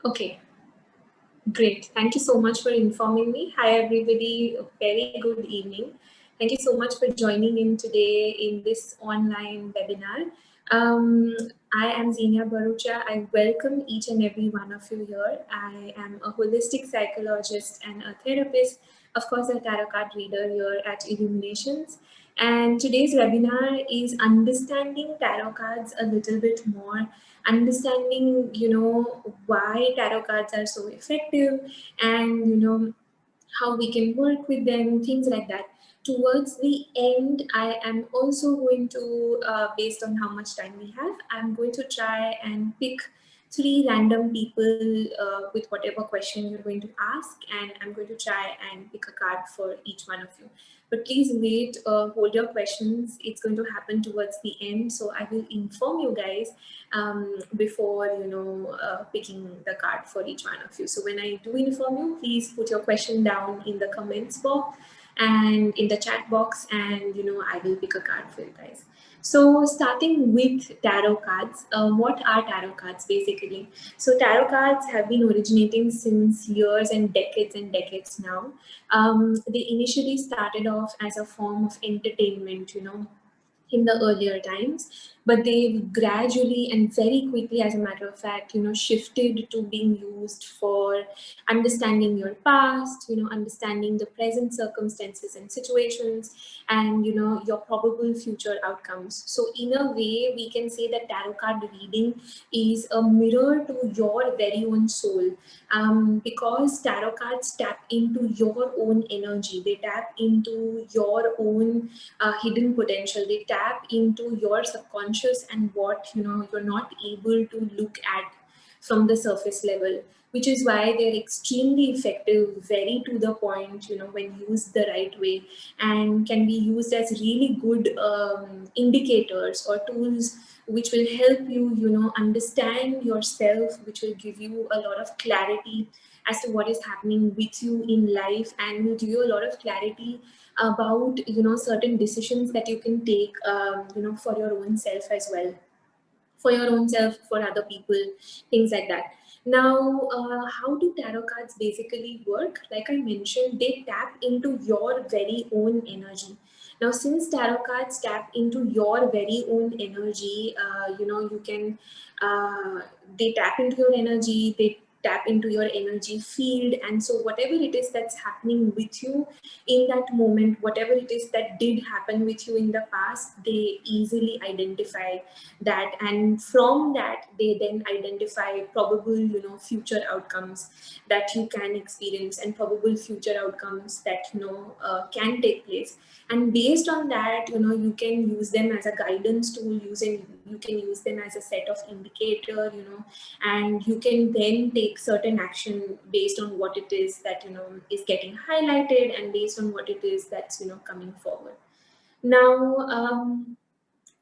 Okay, great. Thank you so much for informing me. Hi, everybody. A very good evening. Thank you so much for joining in today in this online webinar. Um, I am Zinnia Bharucha. I welcome each and every one of you here. I am a holistic psychologist and a therapist, of course, a tarot card reader here at Illuminations. And today's webinar is understanding tarot cards a little bit more, understanding, why tarot cards are so effective, and, how we can work with them, things like that. Towards the end, I am also going to, based on how much time we have, I'm going to try and pick three random people with whatever question you're going to ask, and I'm going to try and pick a card for each one of you. But please wait, hold your questions. It's going to happen towards the end, so I will inform you guys before picking the card for each one of you. So when I do inform you, please put your question down in the comments box and in the chat box, and I will pick a card for you guys. So starting with tarot cards, what are tarot cards basically? So tarot cards have been originating since years and decades now. They initially started off as a form of entertainment, in the earlier times, but they've gradually and very quickly, as a matter of fact, shifted to being used for understanding your past, understanding the present circumstances and situations, and your probable future outcomes. So in a way, we can say that tarot card reading is a mirror to your very own soul, because tarot cards tap into your own energy. They tap into your own hidden potential. They tap into your subconscious and what you're not able to look at from the surface level, which is why they're extremely effective, very to the point, when used the right way, and can be used as really good indicators or tools which will help you, understand yourself, which will give you a lot of clarity as to what is happening with you in life, and will give you a lot of clarity about certain decisions that you can take, for your own self as well, for your own self, for other people, things like that. Now, how do tarot cards basically work? Like I mentioned, they tap into your very own energy. Now, since tarot cards tap into your very own energy, you can, they tap into your energy, they tap into your energy field. And so whatever it is that's happening with you in that moment, whatever it is that did happen with you in the past, they easily identify that, and from that they then identify probable future outcomes that you can experience, and probable future outcomes that can take place. And based on that, you can use them as a guidance tool, you can use them as a set of indicator, and you can then take certain action based on what it is that is getting highlighted, and based on what it is that's coming forward. Now,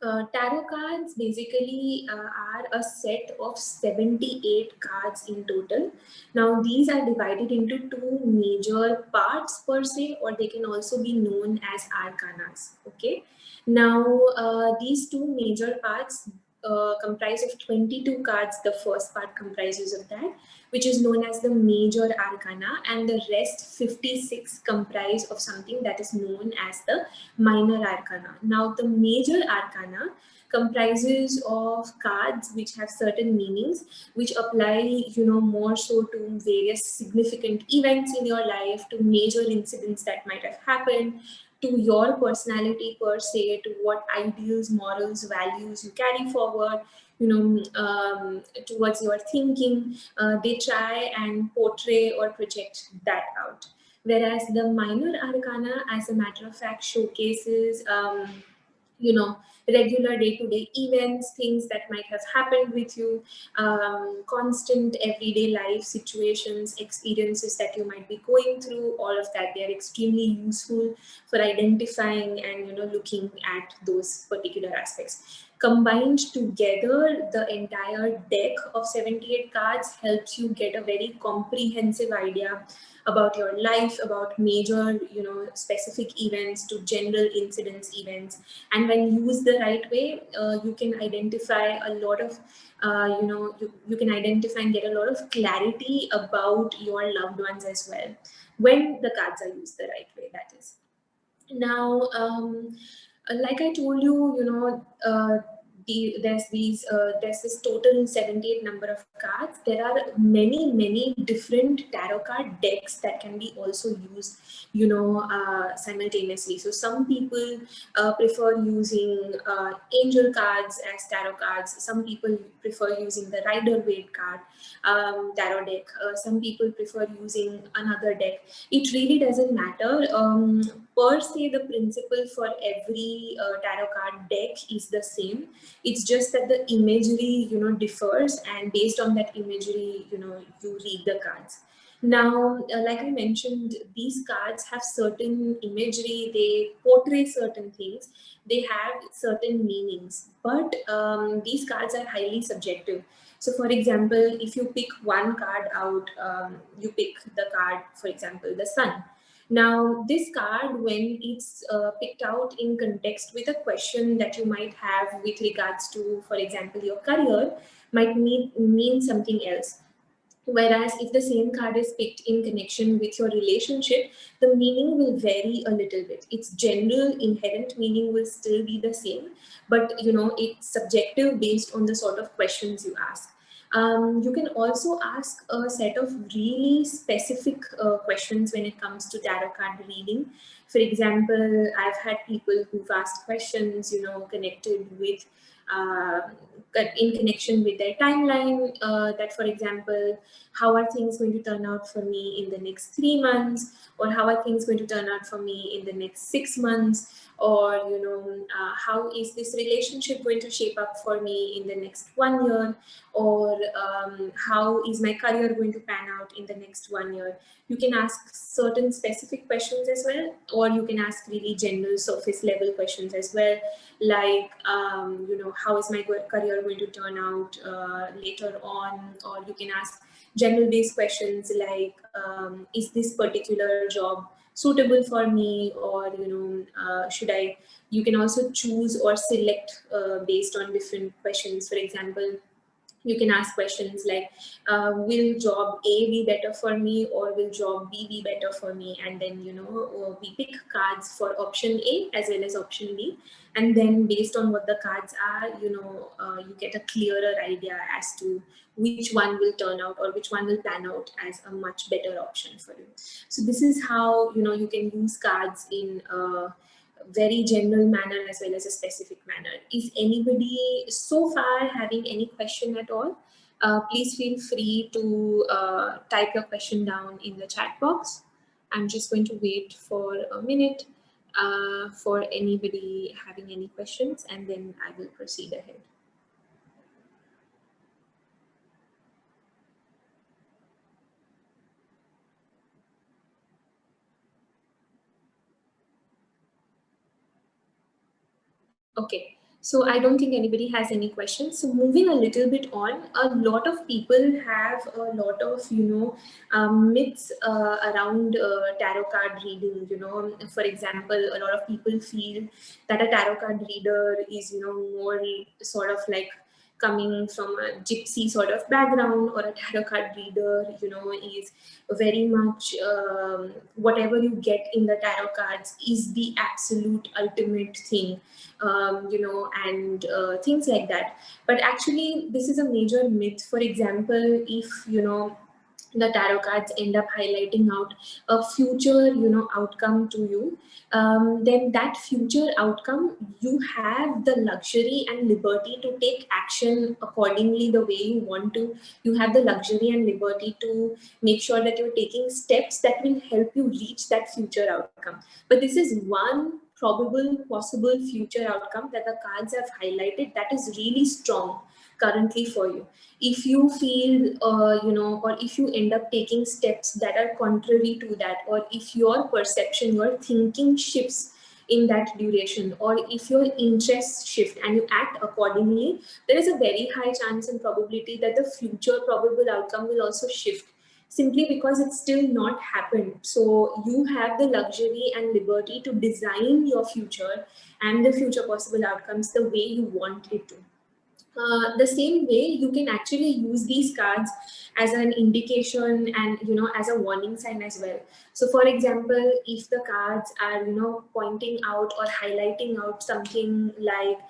tarot cards basically are a set of 78 cards in total. Now, these are divided into two major parts per se, or they can also be known as arcanas. Okay. Now, these two major parts comprise of 22 cards. The first part comprises of that, which is known as the major arcana, and the rest 56 comprise of something that is known as the minor arcana. Now, the major arcana comprises of cards which have certain meanings, which apply, more so to various significant events in your life, to major incidents that might have happened, to your personality per se, to what ideals, morals, values you carry forward, towards your thinking. They try and portray or project that out. Whereas the minor arcana, as a matter of fact, showcases, regular day-to-day events, things that might have happened with you, constant everyday life situations, experiences that you might be going through. All of that, they are extremely useful for identifying and looking at those particular aspects. Combined together, the entire deck of 78 cards helps you get a very comprehensive idea about your life, about major, specific events to general incidents, events. And when used the right way, you can identify a lot of, you can identify and get a lot of clarity about your loved ones as well, when the cards are used the right way, that is. Now, like I told you, there's this total 78 number of cards. There are many different tarot card decks that can be also used, simultaneously. So some people prefer using angel cards as tarot cards. Some people prefer using the Rider-Waite card tarot deck. Some people prefer using another deck. It really doesn't matter. Per se, the principle for every tarot card deck is the same. It's just that the imagery, differs, and based on that imagery, you read the cards. Now, like I mentioned, these cards have certain imagery, they portray certain things, they have certain meanings, but these cards are highly subjective. So for example, if you pick one card out, you pick the card, for example, the sun. Now, this card, when it's picked out in context with a question that you might have with regards to, for example, your career, might mean something else. Whereas if the same card is picked in connection with your relationship, the meaning will vary a little bit. Its general inherent meaning will still be the same, but it's subjective based on the sort of questions you ask. You can also ask a set of really specific questions when it comes to tarot card reading. For example, I've had people who've asked questions, connected with uh, in connection with their timeline, that for example, how are things going to turn out for me in the next 3 months, or how are things going to turn out for me in the next 6 months, or how is this relationship going to shape up for me in the next 1 year, or how is my career going to pan out in the next 1 year. You can ask certain specific questions as well, or you can ask really general surface level questions as well, like how is my career going to turn out later on. Or you can ask general based questions like is this particular job suitable for me, or should I. You can also choose or select based on different questions. For example, you can ask questions like, will job A be better for me, or will job B be better for me? And then, we pick cards for option A as well as option B. And then based on what the cards are, you get a clearer idea as to which one will turn out or which one will pan out as a much better option for you. So this is how, you can use cards in very general manner as well as a specific manner. Is anybody so far having any question at all? Please feel free to type your question down in the chat box. I'm just going to wait for a minute for anybody having any questions, and then I will proceed ahead. Okay, so I don't think anybody has any questions. So moving a little bit on, a lot of people have a lot of, myths around tarot card reading. For example, a lot of people feel that a tarot card reader is, more sort of like coming from a gypsy sort of background, or a tarot card reader, is very much whatever you get in the tarot cards is the absolute ultimate thing, and things like that. But actually, this is a major myth. For example, if the tarot cards end up highlighting out a future, outcome to you, then that future outcome, you have the luxury and liberty to take action accordingly the way you want to. You have the luxury and liberty to make sure that you're taking steps that will help you reach that future outcome. But this is one probable possible future outcome that the cards have highlighted that is really strong currently for you. If you feel or if you end up taking steps that are contrary to that, or if your perception, your thinking shifts in that duration, or if your interests shift and you act accordingly, there is a very high chance and probability that the future probable outcome will also shift, simply because it's still not happened. So you have the luxury and liberty to design your future and the future possible outcomes the way you want it to. The same way, you can actually use these cards as an indication and as a warning sign as well. So for example, if the cards are pointing out or highlighting out something like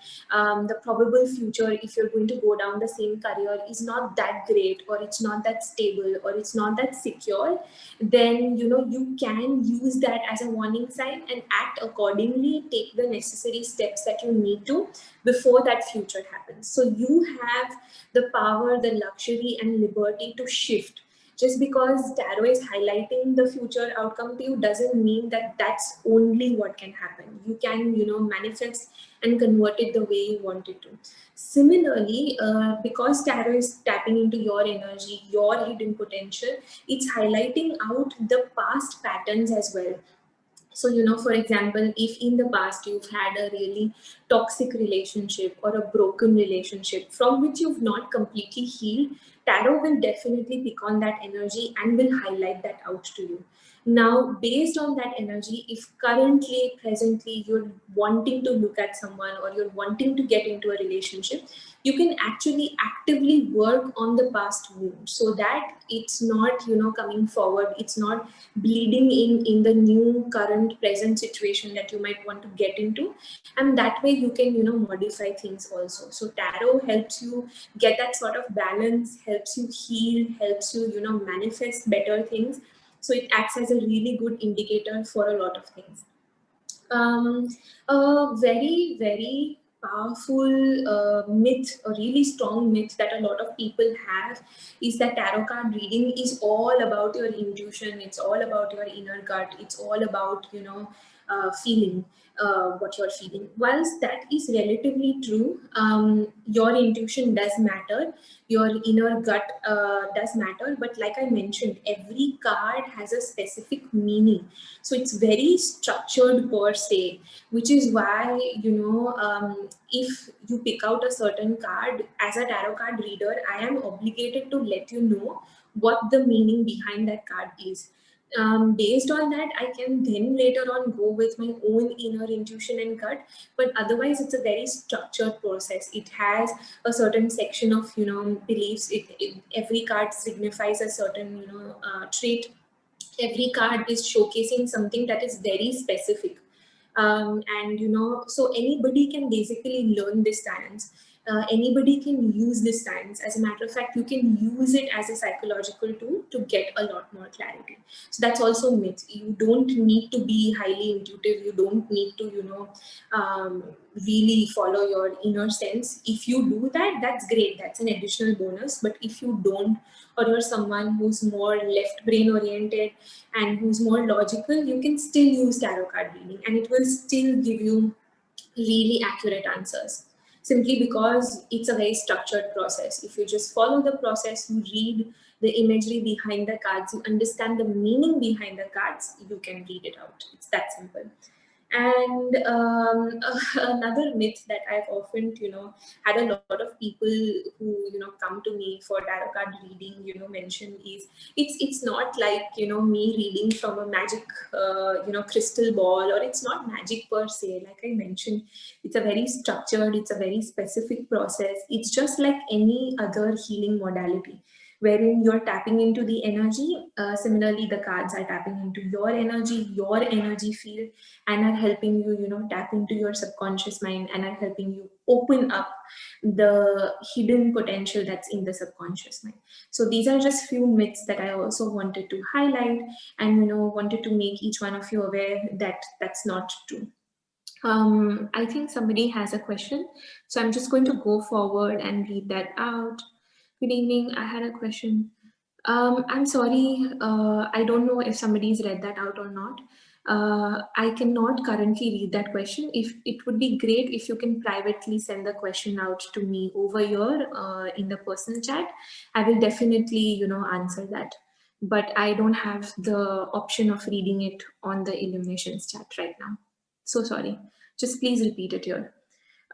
the probable future, if you're going to go down the same career, is not that great, or it's not that stable, or it's not that secure, then you can use that as a warning sign and act accordingly, take the necessary steps that you need to before that future happens. So you have the power, the luxury and liberty to shift. Just because tarot is highlighting the future outcome to you doesn't mean that that's only what can happen. You can manifest and convert it the way you want it to. Similarly, because tarot is tapping into your energy, your hidden potential, it's highlighting out the past patterns as well. So, for example, if in the past you've had a really toxic relationship or a broken relationship from which you've not completely healed, tarot will definitely pick on that energy and will highlight that out to you. Now, based on that energy, if currently, presently, you're wanting to look at someone or you're wanting to get into a relationship, you can actually actively work on the past wound so that it's not, coming forward, it's not bleeding in the new current present situation that you might want to get into, and that way you can modify things also. So tarot helps you get that sort of balance, helps you heal, helps you manifest better things. So it acts as a really good indicator for a lot of things. um, a very, very powerful myth, a really strong myth that a lot of people have, is that tarot card reading is all about your intuition, it's all about your inner gut, it's all about, feeling what you're feeling. Whilst that is relatively true, your intuition does matter, your inner gut does matter, but like I mentioned, every card has a specific meaning. So it's very structured per se, which is why if you pick out a certain card as a tarot card reader, I am obligated to let you know what the meaning behind that card is. Based on that, I can then later on go with my own inner intuition and gut, but otherwise it's a very structured process. It has a certain section of beliefs. Every card signifies a certain trait. Every card is showcasing something that is very specific. And so anybody can basically learn this science. Anybody can use this science. As a matter of fact, you can use it as a psychological tool to get a lot more clarity. So that's also myth. You don't need to be highly intuitive. You don't need to really follow your inner sense. If you do that, that's great, that's an additional bonus. But if you don't, or you're someone who's more left brain oriented and who's more logical, you can still use tarot card reading and it will still give you really accurate answers, simply because it's a very structured process. If you just follow the process, you read the imagery behind the cards, you understand the meaning behind the cards, you can read it out. It's that simple. And another myth that I've often, had a lot of people who, come to me for tarot card reading, mention is it's not like, me reading from a magic, crystal ball, or it's not magic per se. Like I mentioned, it's a very structured, it's a very specific process. It's just like any other healing modality, wherein you're tapping into the energy. Similarly, the cards are tapping into your energy field, and are helping you, tap into your subconscious mind, and are helping you open up the hidden potential that's in the subconscious mind. So these are just few myths that I also wanted to highlight, and wanted to make each one of you aware that that's not true. I think somebody has a question, so I'm just going to go forward and read that out. Good evening, I had a question. I'm sorry, I don't know if somebody's read that out or not. I cannot currently read that question. If it would be great if you can privately send the question out to me over here in the personal chat, I will definitely, answer that. But I don't have the option of reading it on the Illuminations chat right now. So sorry. Just please repeat it here.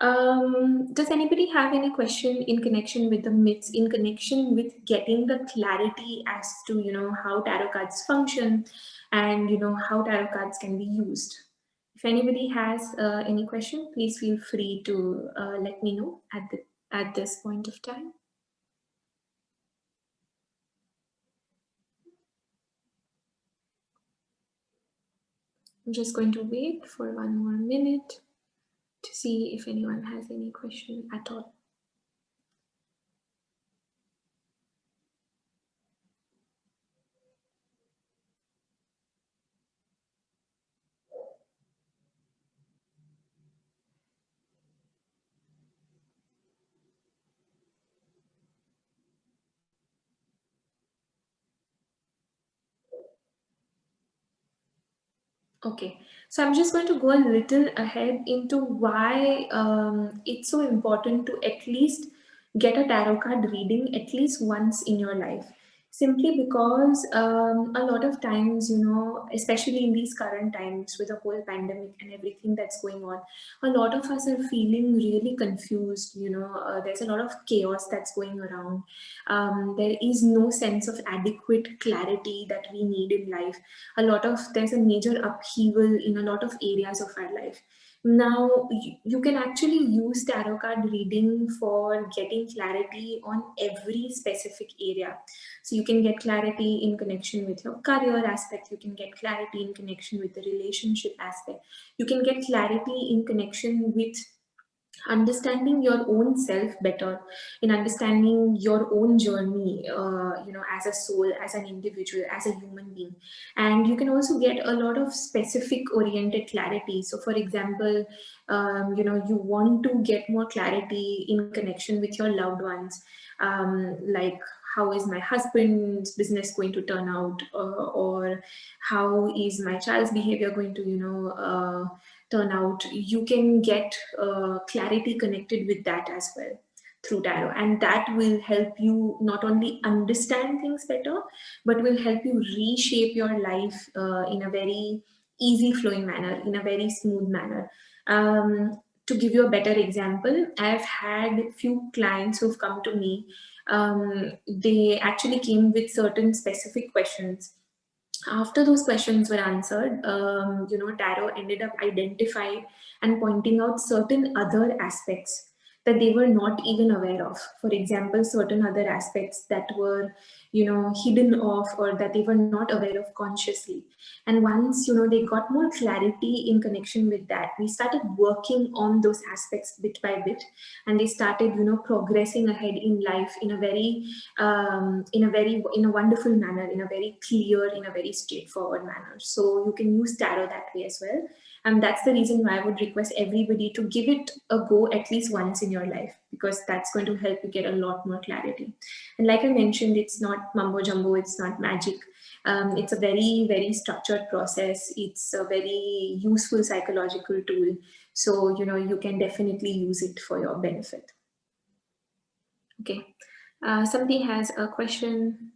Does anybody have any question in connection with the myths, in connection with getting the clarity as to, how tarot cards function and, how tarot cards can be used? If anybody has any question, please feel free to let me know at this point of time. I'm just going to wait for one more minute to see if anyone has any question at all. Okay, so I'm just going to go a little ahead into why it's so important to at least get a tarot card reading at least once in your life. Simply because a lot of times, especially in these current times with the whole pandemic and everything that's going on, a lot of us are feeling really confused. There's a lot of chaos that's going around. There is no sense of adequate clarity that we need in life. There's a major upheaval in a lot of areas of our life. Now you can actually use tarot card reading for getting clarity on every specific area. So you can get clarity in connection with your career aspect, you can get clarity in connection with the relationship aspect, you can get clarity in connection with understanding your own self better, in understanding your own journey, as a soul, as an individual, as a human being. And you can also get a lot of specific oriented clarity. So for example, you want to get more clarity in connection with your loved ones, like how is my husband's business going to turn out, or how is my child's behavior going to turn out. You can get clarity connected with that as well through tarot, and that will help you not only understand things better, but will help you reshape your life in a very easy flowing manner, in a very smooth manner. To give you a better example, I've had few clients who've come to me. They actually came with certain specific questions. After those questions were answered, tarot ended up identifying and pointing out certain other aspects that they were not even aware of. For example, certain other aspects that were, hidden off, or that they were not aware of consciously. And once, they got more clarity in connection with that, we started working on those aspects bit by bit, and they started, progressing ahead in life in a very in a wonderful manner, in a very clear, in a very straightforward manner. So you can use tarot that way as well. And that's the reason why I would request everybody to give it a go at least once in your life, because that's going to help you get a lot more clarity. And like I mentioned, it's not mumbo jumbo, it's not magic. It's a very, very structured process. It's a very useful psychological tool. So, you can definitely use it for your benefit. Okay. Somebody has a question.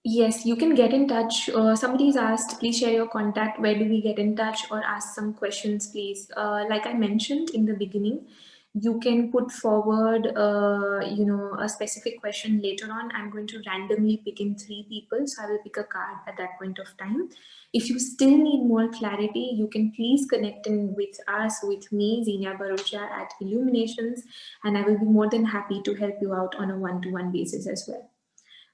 Yes, you can get in touch. Somebody's asked, please share your contact. Where do we get in touch, or ask some questions, please? Like I mentioned in the beginning, you can put forward, a specific question later on. I'm going to randomly pick in 3 people, so I will pick a card at that point of time. If you still need more clarity, you can please connect in with us, with me, Zinnia Bharucha at Illuminations, and I will be more than happy to help you out on a one-to-one basis as well.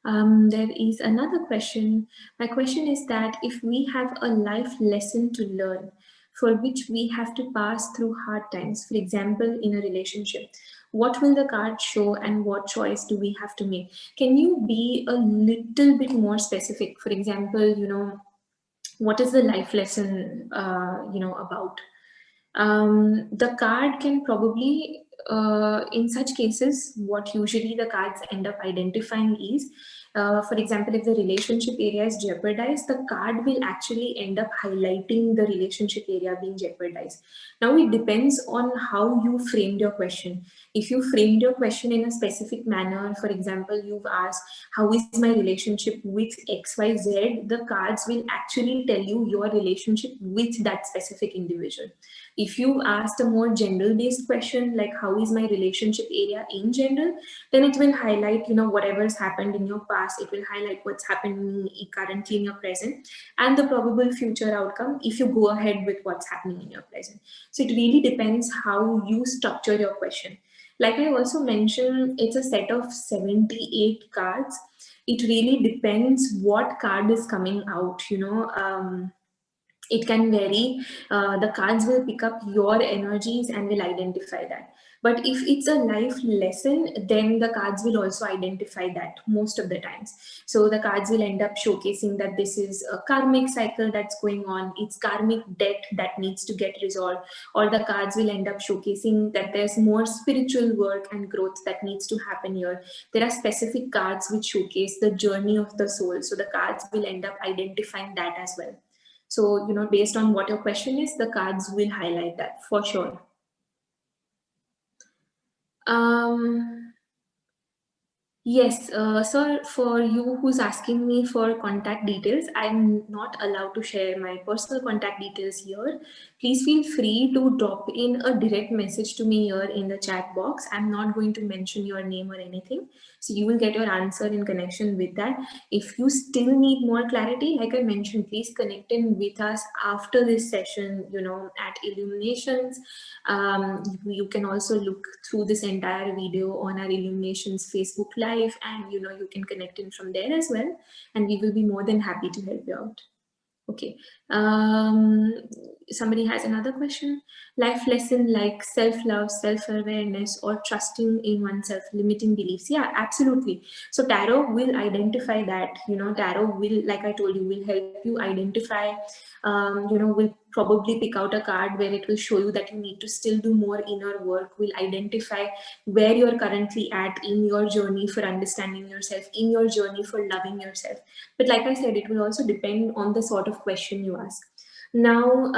There is another question. My question is that if we have a life lesson to learn for which we have to pass through hard times, for example, in a relationship, what will the card show and what choice do we have to make? Can you be a little bit more specific? For example, what is the life lesson, about? The card can probably, in such cases, what usually the cards end up identifying is For example, if the relationship area is jeopardized, the card will actually end up highlighting the relationship area being jeopardized. Now, it depends on how you framed your question. If you framed your question in a specific manner, for example, you've asked, how is my relationship with XYZ? The cards will actually tell you your relationship with that specific individual. If you asked a more general based question, like how is my relationship area in general, then it will highlight, whatever's happened in your past. It will highlight what's happening currently in your present and the probable future outcome if you go ahead with what's happening in your present. So it really depends how you structure your question. Like I also mentioned, it's a set of 78 cards. It really depends what card is coming out, it can vary. The cards will pick up your energies and will identify that. But if it's a life lesson, then the cards will also identify that most of the times. So the cards will end up showcasing that this is a karmic cycle that's going on, it's karmic debt that needs to get resolved, or the cards will end up showcasing that there's more spiritual work and growth that needs to happen here. There are specific cards which showcase the journey of the soul. So the cards will end up identifying that as well. So, based on what your question is, the cards will highlight that for sure. Yes, sir, for you who's asking me for contact details, I'm not allowed to share my personal contact details here. Please feel free to drop in a direct message to me here in the chat box. I'm not going to mention your name or anything. So you will get your answer in connection with that. If you still need more clarity, like I mentioned, please connect in with us after this session, at Illuminations. You can also look through this entire video on our Illuminations Facebook Live, and you can connect in from there as well, and we will be more than happy to help you out. Okay. Somebody has another question. Life lesson like self-love, self-awareness, or trusting in oneself, limiting beliefs. Yeah, absolutely. So tarot will identify that. Tarot will, like I told you, will help you identify. Will probably pick out a card where it will show you that you need to still do more inner work. Will identify where you're currently at in your journey for understanding yourself, in your journey for loving yourself. But like I said, it will also depend on the sort of question you ask. Now,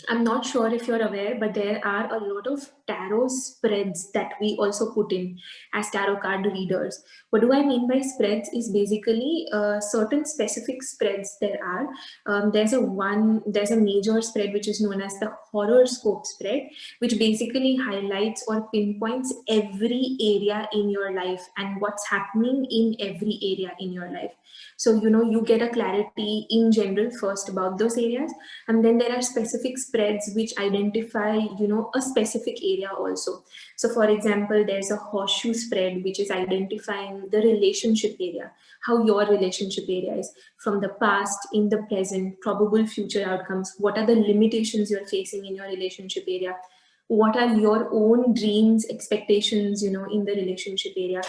I'm not sure if you're aware, but there are a lot of tarot spreads that we also put in as tarot card readers. What do I mean by spreads is basically certain specific spreads there are. There's a major spread which is known as the horoscope spread, which basically highlights or pinpoints every area in your life and what's happening in every area in your life. So, you get a clarity in general first about those areas, and then there are specific spreads which identify, a specific area also. So for example, there's a horseshoe spread, which is identifying the relationship area, how your relationship area is from the past, in the present, probable future outcomes. What are the limitations you're facing in your relationship area? What are your own dreams, expectations, in the relationship area?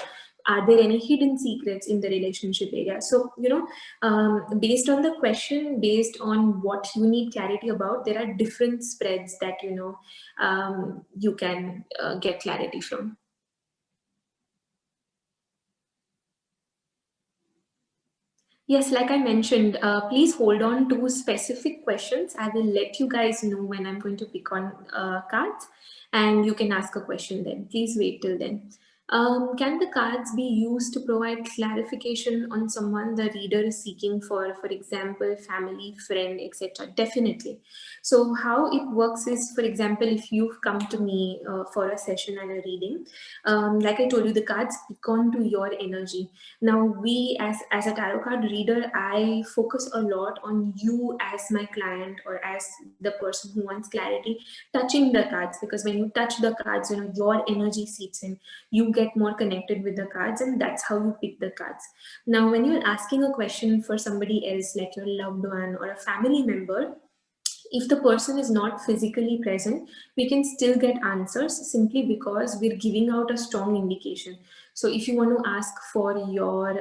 Are there any hidden secrets in the relationship area? So, based on the question, based on what you need clarity about, there are different spreads that, you can get clarity from. Yes, like I mentioned, please hold on to specific questions. I will let you guys know when I'm going to pick on cards, and you can ask a question then. Please wait till then. Can the cards be used to provide clarification on someone the reader is seeking for example, family, friend, etc.? Definitely. So how it works is, for example, if you've come to me for a session and a reading, like I told you, the cards pick on to your energy. Now, we as a tarot card reader, I focus a lot on you as my client or as the person who wants clarity, touching the cards, because when you touch the cards, your energy seeps in, you get more connected with the cards, and that's how you pick the cards. Now, when you're asking a question for somebody else, like your loved one or a family member, if the person is not physically present, we can still get answers simply because we're giving out a strong indication. So if you want to ask for your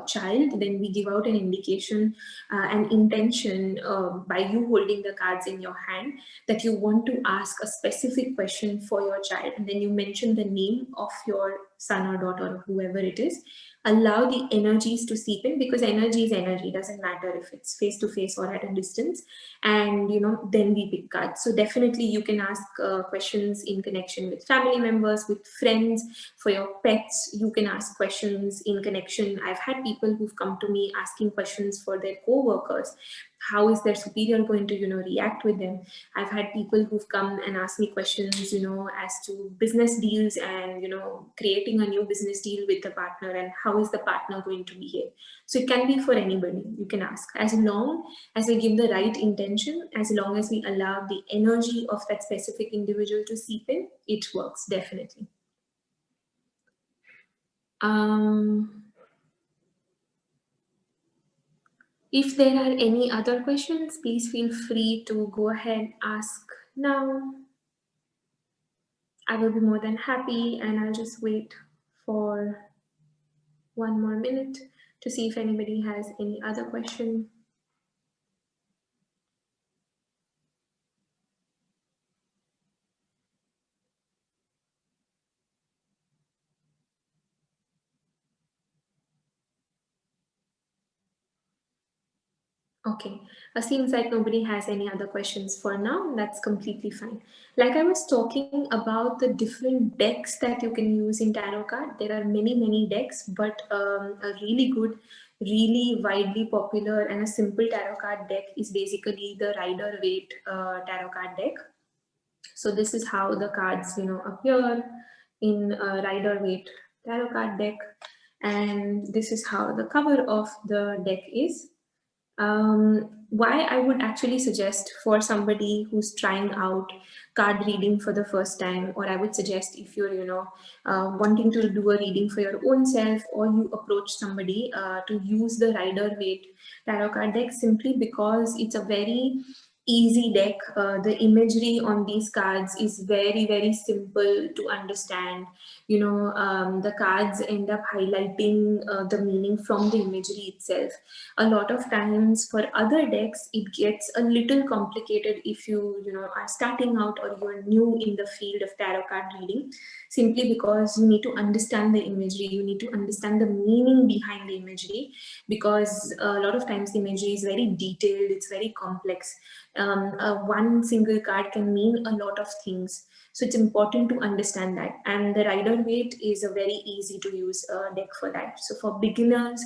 child, then we give out an indication, an intention by you holding the cards in your hand, that you want to ask a specific question for your child, and then you mention the name of your son or daughter or whoever it is. Allow the energies to seep in, because energy is energy, doesn't matter if it's face to face or at a distance. And then we pick cards. So definitely you can ask questions in connection with family members, with friends, for your pets. You can ask questions in connection. I've had people who've come to me asking questions for their co-workers. How is their superior going to react with them? I've had people who've come and asked me questions as to business deals, and creating a new business deal with the partner, and how is the partner going to behave. So it can be for anybody. You can ask, as long as we give the right intention, as long as we allow the energy of that specific individual to seep in, it works definitely. If there are any other questions, please feel free to go ahead, ask now. I will be more than happy, and I'll just wait for 1 more minute to see if anybody has any other question. Okay, seems like nobody has any other questions for now. That's completely fine. Like I was talking about the different decks that you can use in tarot card. There are many decks, but a really good, really widely popular and a simple tarot card deck is basically the Rider-Waite tarot card deck. So this is how the cards, appear in a Rider-Waite tarot card deck. And this is how the cover of the deck is. Why I would actually suggest for somebody who's trying out card reading for the first time, or I would suggest if you're, wanting to do a reading for your own self, or you approach somebody to use the Rider-Waite tarot card deck, simply because it's a very easy deck. The imagery on these cards is very simple to understand. The cards end up highlighting the meaning from the imagery itself. A lot of times for other decks, it gets a little complicated if you are starting out, or you're new in the field of tarot card reading, simply because you need to understand the imagery, you need to understand the meaning behind the imagery, because a lot of times the imagery is very detailed, it's very complex. One single card can mean a lot of things. So it's important to understand that. And the Rider-Waite is a very easy to use deck for that. So for beginners,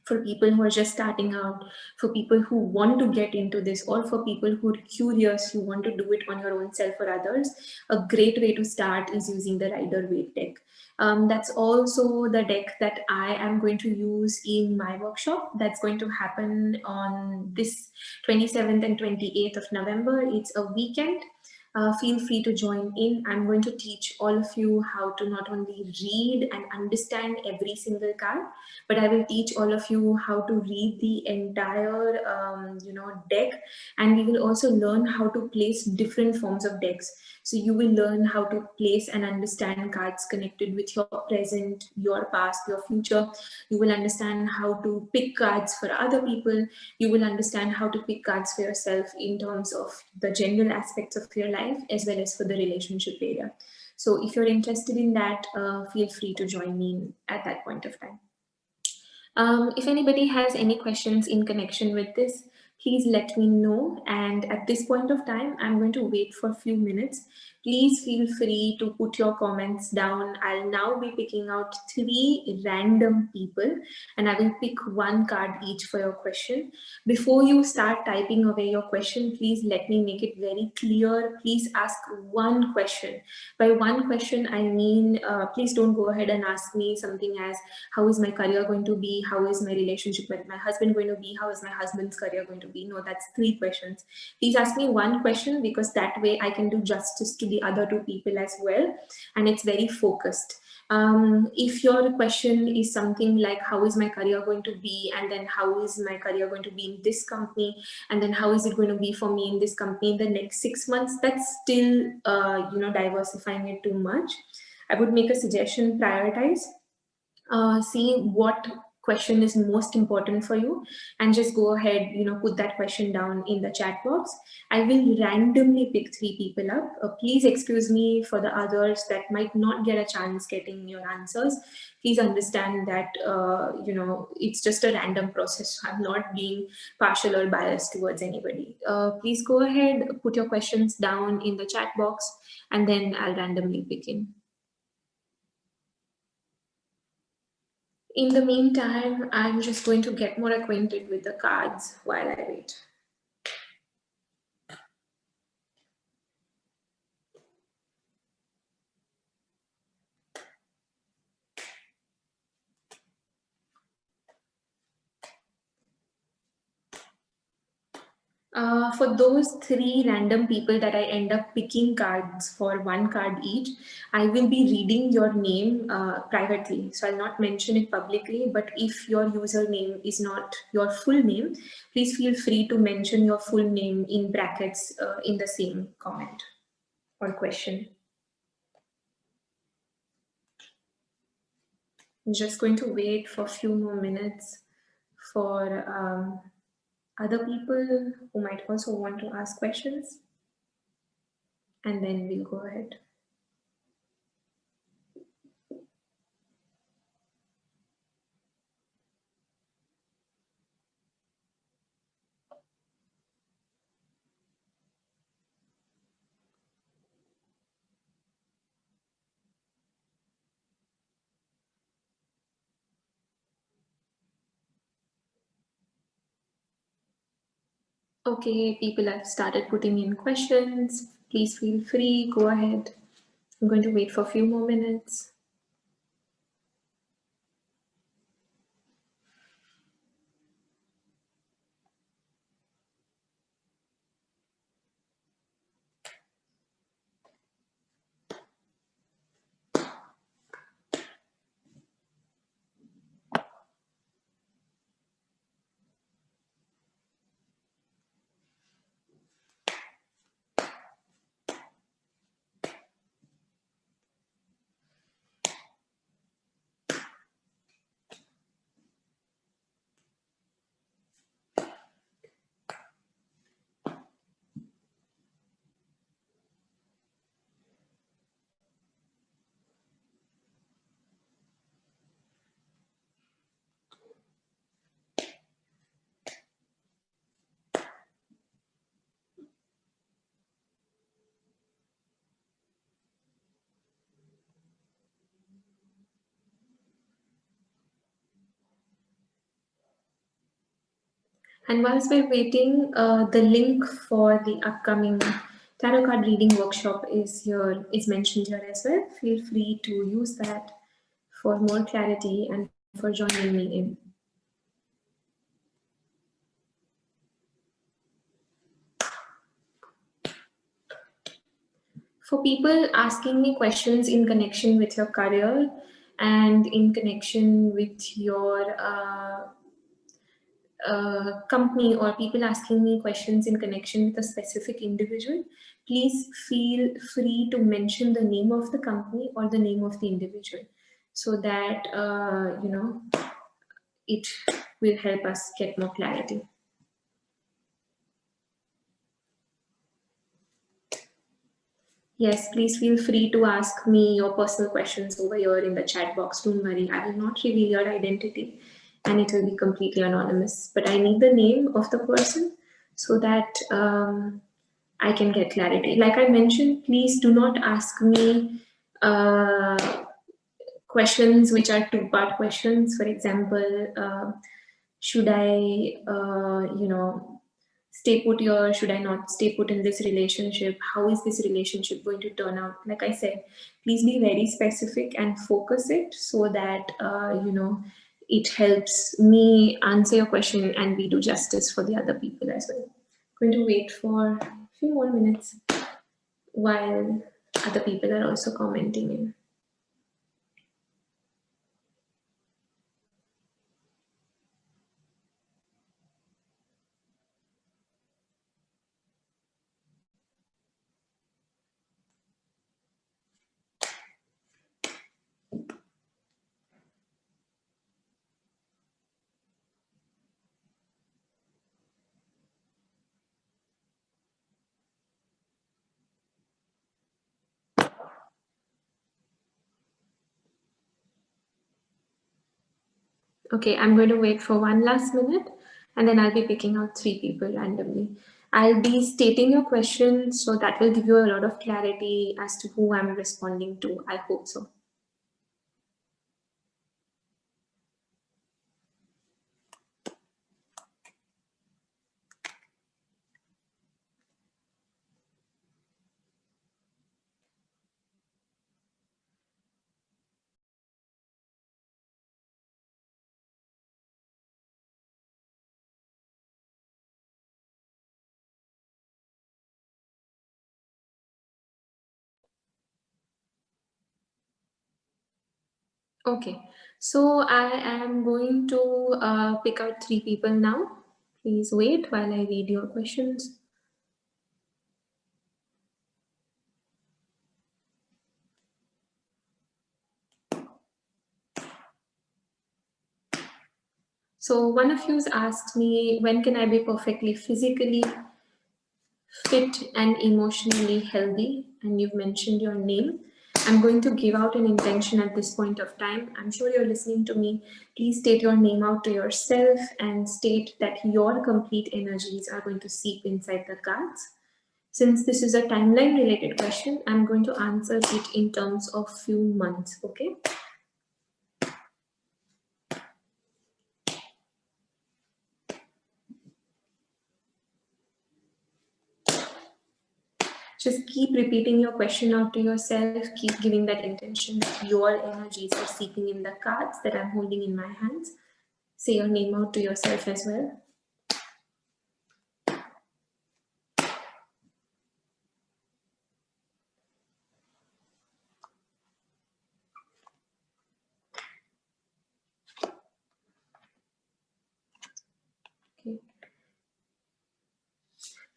for people who are just starting out, for people who want to get into this, or for people who are curious, you want to do it on your own self or others, a great way to start is using the Rider-Waite deck. That's also the deck that I am going to use in my workshop that's going to happen on this 27th and 28th of November. It's a weekend. Feel free to join in. I'm going to teach all of you how to not only read and understand every single card, but I will teach all of you how to read the entire deck, and we will also learn how to place different forms of decks. So you will learn how to place and understand cards connected with your present, your past, your future. You will understand how to pick cards for other people. You will understand how to pick cards for yourself in terms of the general aspects of your life, as well as for the relationship area. So if you're interested in that, feel free to join me at that point of time. If anybody has any questions in connection with this, please let me know. And at this point of time, I'm going to wait for a few minutes. Please feel free to put your comments down. I'll now be picking out 3 random people, and I will pick 1 card each for your question. Before you start typing away your question, please let me make it very clear. Please ask 1 question. By 1 question, I mean, please don't go ahead and ask me something as, how is my career going to be? How is my relationship with my husband going to be? How is my husband's career going to be? No, that's 3 questions. Please ask me 1 question, because that way I can do justice to the other 2 people as well. And it's very focused. If your question is something like, how is my career going to be? And then how is my career going to be in this company? And then how is it going to be for me in this company in the next 6 months? That's still, diversifying it too much. I would make a suggestion: prioritize. see what question is most important for you, and just go ahead, put that question down in the chat box. I will randomly pick 3 people up. Please excuse me for the others that might not get a chance getting your answers. Please understand that it's just a random process. I'm not being partial or biased towards anybody. Please go ahead, put your questions down in the chat box, and then I'll randomly pick in. In the meantime, I'm just going to get more acquainted with the cards while I wait. For those 3 random people that I end up picking cards for 1 card each, I will be reading your name privately. So I'll not mention it publicly, but if your username is not your full name, please feel free to mention your full name in brackets in the same comment or question. I'm just going to wait for a few more minutes for other people who might also want to ask questions, and then we'll go ahead. Okay, people have started putting in questions. Please feel free, go ahead. I'm going to wait for a few more minutes. And whilst we're waiting, the link for the upcoming tarot card reading workshop is mentioned here as well. Feel free to use that for more clarity and for joining me in. For people asking me questions in connection with your career and in connection with your company, or people asking me questions in connection with a specific individual, please feel free to mention the name of the company or the name of the individual, so that it will help us get more clarity. Yes, please feel free to ask me your personal questions over here in the chat box. Don't worry, I will not reveal your identity and it will be completely anonymous. But I need the name of the person so that I can get clarity. Like I mentioned, please do not ask me questions which are 2-part questions. For example, should I, stay put here? Should I not stay put in this relationship? How is this relationship going to turn out? Like I said, please be very specific and focus it so that, it helps me answer your question and we do justice for the other people as well. I'm going to wait for a few more minutes while other people are also commenting in. Okay, I'm going to wait for 1 last minute and then I'll be picking out 3 people randomly. I'll be stating your question, so that will give you a lot of clarity as to who I'm responding to. I hope so. Okay, so I am going to pick out 3 people now. Please wait while I read your questions. So one of you asked me, when can I be perfectly physically fit and emotionally healthy? And you've mentioned your name. I'm going to give out an intention at this point of time. I'm sure you're listening to me. Please state your name out to yourself and state that your complete energies are going to seep inside the cards. Since this is a timeline related question, I'm going to answer it in terms of few months, okay? Just keep repeating your question out to yourself. Keep giving that intention that your energies are seeping in the cards that I'm holding in my hands. Say your name out to yourself as well. Okay.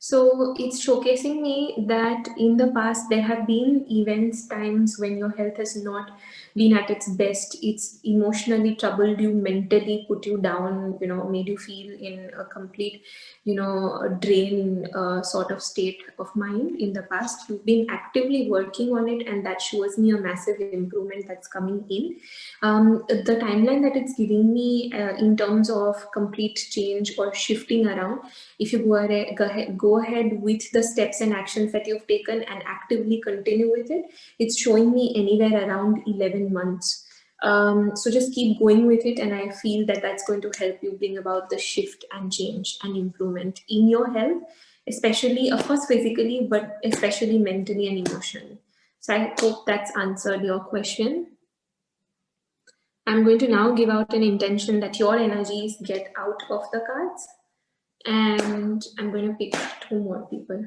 So it's showcasing me that in the past there have been events, times when your health has not been at its best. It's emotionally troubled you, mentally put you down, made you feel in a complete, a drain sort of state of mind in the past. You've been actively working on it, and that shows me a massive improvement that's coming in. The timeline that it's giving me in terms of complete change or shifting around, if you go ahead with the steps and actions that you've taken and actively continue with it, it's showing me anywhere around 11 months. So just keep going with it, and I feel that that's going to help you bring about the shift and change and improvement in your health, especially, of course, physically, but especially mentally and emotionally. So I hope that's answered your question. I'm going to now give out an intention that your energies get out of the cards, and I'm going to pick 2 more people.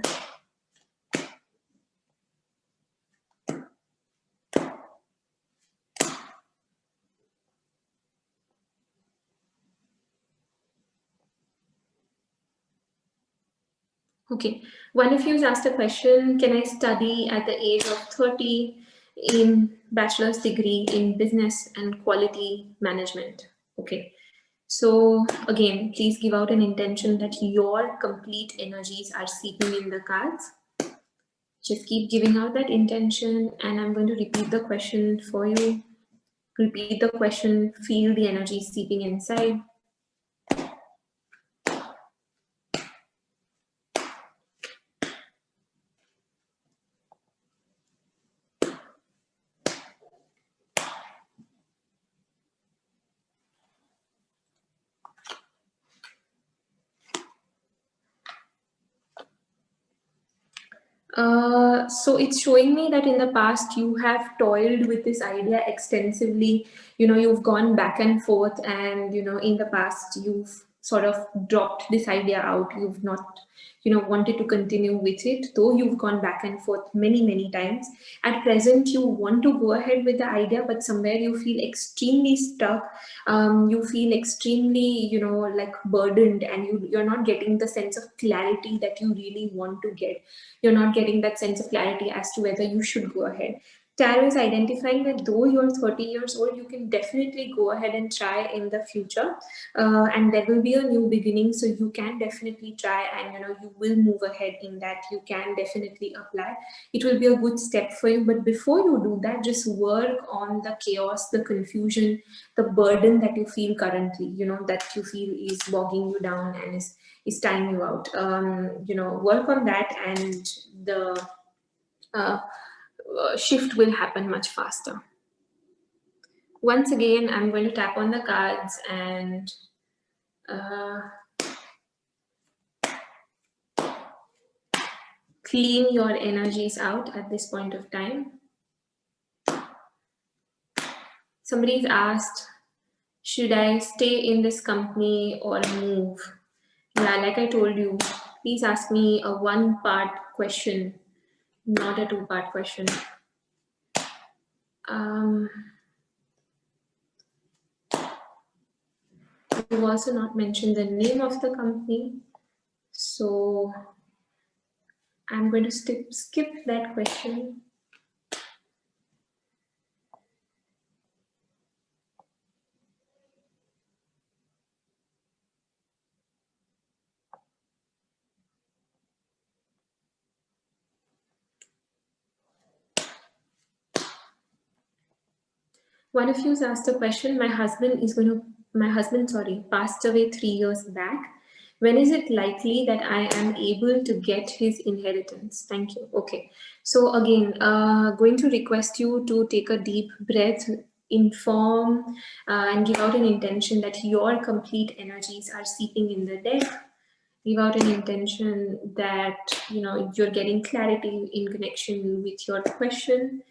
Okay, one of you has asked a question, can I study at the age of 30 in bachelor's degree in business and quality management? Okay, so again, please give out an intention that your complete energies are seeping in the cards. Just keep giving out that intention, and I'm going to repeat the question for you. Repeat the question, feel the energy seeping inside. So it's showing me that in the past you have toiled with this idea extensively. You've gone back and forth, and in the past you've sort of dropped this idea out. You've not wanted to continue with it, though you've gone back and forth many times. At present you want to go ahead with the idea, but somewhere you feel extremely stuck. You feel extremely like burdened, and you're not getting the sense of clarity that you really want to get. You're not getting that sense of clarity as to whether you should go ahead. Tarot is identifying that though you're 30 years old, you can definitely go ahead and try in the future, and there will be a new beginning. So you can definitely try, and you will move ahead in that. You can definitely apply. It will be a good step for you. But before you do that, just work on the chaos, the confusion, the burden that you feel currently. That you feel is bogging you down and is tying you out. Work on that, and the uh, shift will happen much faster. Once again, I'm going to tap on the cards and clean your energies out at this point of time. Somebody's asked, should I stay in this company or move? Yeah, like I told you, please ask me a one-part question, not a two-part question. You've also not mentioned the name of the company, so I'm going to skip that question. One of you asked a question. My husband, passed away 3 years back. When is it likely that I am able to get his inheritance? Thank you. Okay. So again, going to request you to take a deep breath, inform, and give out an intention that your complete energies are seeping in the deck. Give out an intention that you're getting clarity in connection with your question,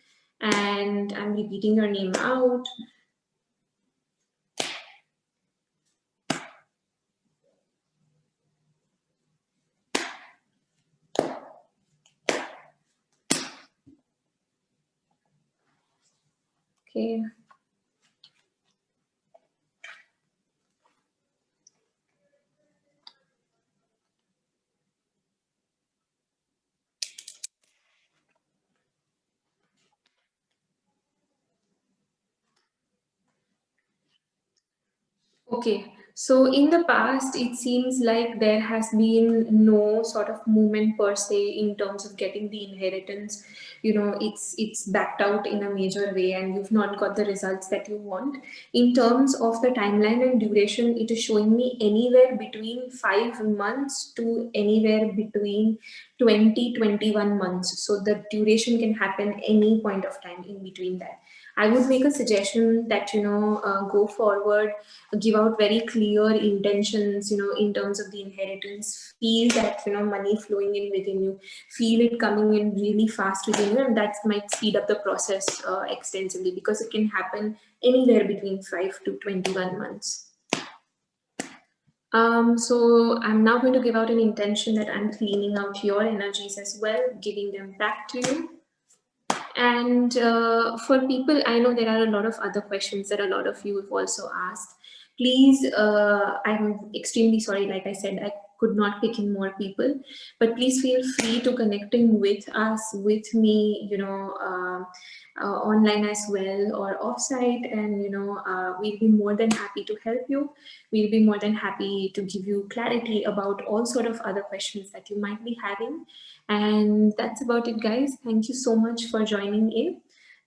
and I'm repeating your name out. Okay. Okay, so in the past, it seems like there has been no sort of movement per se in terms of getting the inheritance. It's backed out in a major way, and you've not got the results that you want. In terms of the timeline and duration, it is showing me anywhere between 5 months to anywhere between 21 months. So the duration can happen any point of time in between that. I would make a suggestion that go forward, give out very clear intentions, in terms of the inheritance. Feel that money flowing in within you, feel it coming in really fast within you, and that might speed up the process extensively, because it can happen anywhere between 5 to 21 months. So I'm now going to give out an intention that I'm cleaning out your energies as well, giving them back to you. And for people, I know there are a lot of other questions that a lot of you have also asked. Please, I'm extremely sorry, like I said, I could not pick in more people, but please feel free to connecting with us, with me, online as well or offsite, and we'll be more than happy to help you. We'll be more than happy to give you clarity about all sort of other questions that you might be having. And that's about it, guys. Thank you so much for joining in.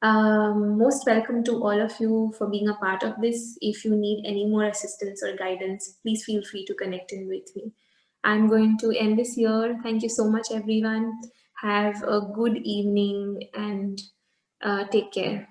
Most welcome to all of you for being a part of this. If you need any more assistance or guidance, please feel free to connect in with me. I'm going to end this here. Thank you so much, everyone. Have a good evening, and take care.